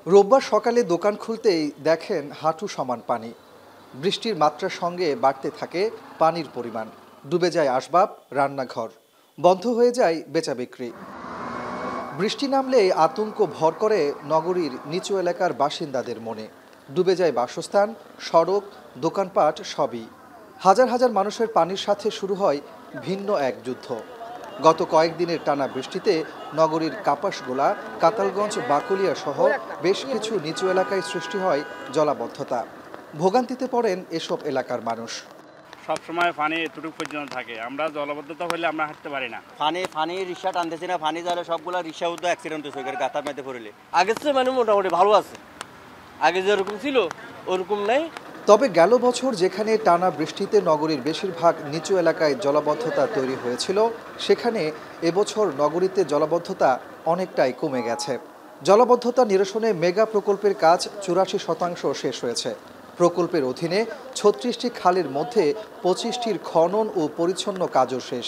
রোববার সকালে দোকান খুলতেই দেখেন হাঁটু সমান পানি। বৃষ্টির মাত্রার সঙ্গে বাড়তে থাকে পানির পরিমাণ। ডুবে যায় আসবাব, রান্নাঘর, বন্ধ হয়ে যায় বেচাবিক্রি। বৃষ্টি নামলেই আতঙ্ক ভর করে নগরীর নিচু এলাকার বাসিন্দাদের মনে। ডুবে যায় বাসস্থান, সড়ক, দোকানপাট সবই। হাজার হাজার মানুষের পানির সাথে শুরু হয় ভিন্ন এক যুদ্ধ। গত কয়েকদিনের টানা বৃষ্টিতে নগরীর কাপাসগোলা, কাতালগঞ্জ, বাকুলিয়া সহ বেশ কিছু নিচু এলাকায় সৃষ্টি হয় জলাবদ্ধতা। ভোগান্তিতে পড়েন এসব এলাকার মানুষ। সবসময় পানি এতটুকু পর্যন্ত থাকে, আমরা জলবদ্ধতা হলে আমরা হাঁটতে পারি না। পানি রিক্সা টানতেছি না, পানি যারা সবগুলা রিক্সা উদ্যোগ অ্যাক্সিডেন্ট হয়েছে গাতার মধ্যে পড়লে। আগের চেয়ে মানে মোটামুটি ভালো আছে, আগে যেরকম ছিল ওরকম নেই। তবে গেল বছর যেখানে টানা বৃষ্টিতে নগরীর বেশিরভাগ নিচু এলাকায় জলাবদ্ধতা তৈরি হয়েছিল, সেখানে এবছর নগরীতে জলাবদ্ধতা অনেকটাই কমে গেছে। জলাবদ্ধতা নিরসনে মেগা প্রকল্পের কাজ 84% শেষ হয়েছে। প্রকল্পের অধীনে 36টি খালের মধ্যে 25টির খনন ও পরিচ্ছন্ন কাজও শেষ।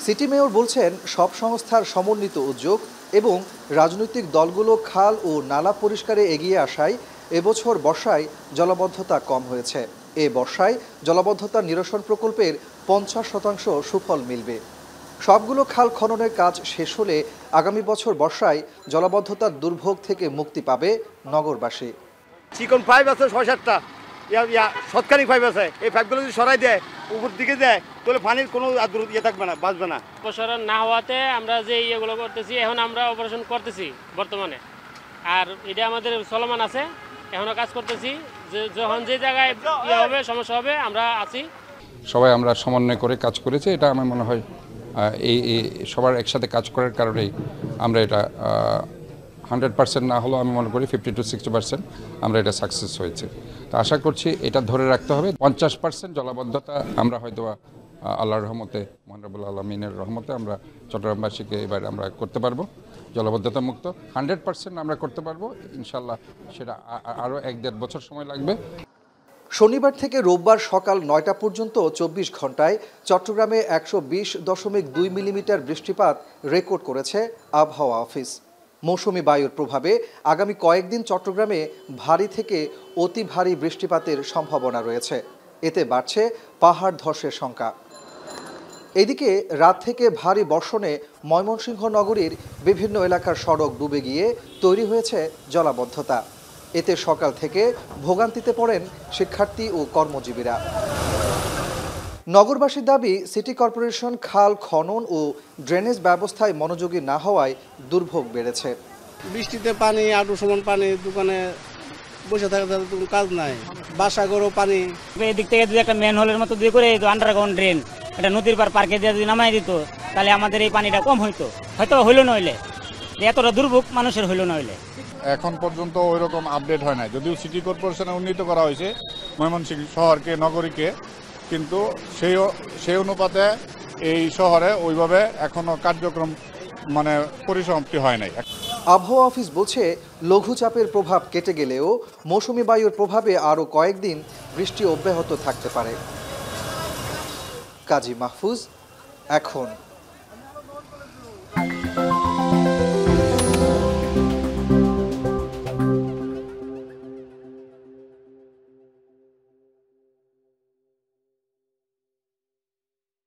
সিটি মেয়র বলছেন, সব সংস্থার সমন্বিত উদ্যোগ এবং রাজনৈতিক দলগুলো খাল ও নালা পরিষ্কারে এগিয়ে আসায় এবছর বর্ষায় জলাবদ্ধতা কম হয়েছে। এ বর্ষায় জলাবদ্ধতা নিরসন প্রকল্পের 50% সুফল মিলবে। সবগুলো খাল খননের কাজ শেষ হলে আগামী বছর বর্ষায় জলাবদ্ধতার দুর্ভোগ থেকে মুক্তি পাবে নগরবাসী। চিকন পাইপ আছে 6-7টা, সৎকারী পাইপ আছে। এই পাইপগুলো যদি সরাই দেয়, উপর দিকে দেয়, তাহলে পানির কোনো থাকবে না, বাঁচবে না। অপসারণ না হওয়াতে আমরা যে ইয়েগুলো করতেছি, এখন আমরা অপারেশন করতেছি বর্তমানে, আর এটা আমাদের চলমান আছে, এখনও কাজ করতেছি। যখন যে জায়গায় ইয়ে হবে, সমস্যা হবে, আমরা আছি। সবাই আমরা সমন্বয় করে কাজ করেছি। এটা আমার মনে হয় এই সবার একসাথে কাজ করার কারণেই আমরা এটা 100% না হলেও আমি মনে করি 50 to 60% আমরা এটা সাকসেস হয়েছে। তো আশা করছি এটা ধরে রাখতে হবে। 50% জলাবদ্ধতা আমরা হয়তো আল্লাহর রহমতে, মহানরবুল আলমিনের রহমতে আমরা চট্টগ্রামবাসীকে এবার আমরা করতে পারবো জলাবদ্ধতা মুক্ত। 100% আমরা করতে পারবো ইনশাল্লাহ। সেটা আরও 1-1.5 বছর সময় লাগবে। শনিবার থেকে রোববার সকাল 9টা পর্যন্ত 24 ঘন্টায় চট্টগ্রামে 120.2 মিলিমিটার বৃষ্টিপাত রেকর্ড করেছে আবহাওয়া অফিস। মৌসুমি বায়ুর প্রভাবে আগামী কয়েকদিন চট্টগ্রামে ভারী থেকে অতি ভারী বৃষ্টিপাতের সম্ভাবনা রয়েছে। এতে বাড়ছে পাহাড় ধসের শঙ্কা। এদিকে রাত থেকে ভারী বর্ষণে ময়মনসিংহ নগরীর বিভিন্ন এলাকার সড়ক ডুবে গিয়ে তৈরি হয়েছে জলাবদ্ধতা। এতে সকাল থেকে ভোগান্তিতে পড়েন শিক্ষার্থী ও কর্মজীবীরা। নগরবাসীর দাবি, সিটি কর্পোরেশন খাল খনন ও ড্রেনেজ ব্যবস্থায় মনোযোগী না হওয়ায় দুর্ভোগ বেড়েছে। বৃষ্টিতে পানি, আঁটু সমান পানি, দোকানে বসে থাকা কোনো কাজ নাই, বাসাঘরও পানি। এদিক থেকে যদি একটা ম্যান হোলের মতো দিয়ে করে আন্ডারগ্রাউন্ড ড্রেন এটা নদীর পার পার্কে দিয়ে যদি নামাই দিত, তাহলে আমাদের এই পানিটা কম হইতো, হয়তো হইল নইলে এতটা দুর্ভোগ মানুষের হইল নইলে। এখন পর্যন্ত ওই রকম আপডেট হয় না, যদিও সিটি কর্পোরেশনে উন্নীত করা হয়েছে ময়মনসিংহ শহরকে, নগরীকে, কিন্তু সেই অনুপাতে এই শহরে ওইভাবে এখনো কার্যক্রম পরিসমাপ্তি হয় নাই। আবহাওয়া অফিস বলছে, লঘুচাপের প্রভাব কেটে গেলেও মৌসুমি বায়ুর প্রভাবে আরও কয়েকদিন বৃষ্টি অব্যাহত থাকতে পারে। কাজী মাহফুজ, এখন।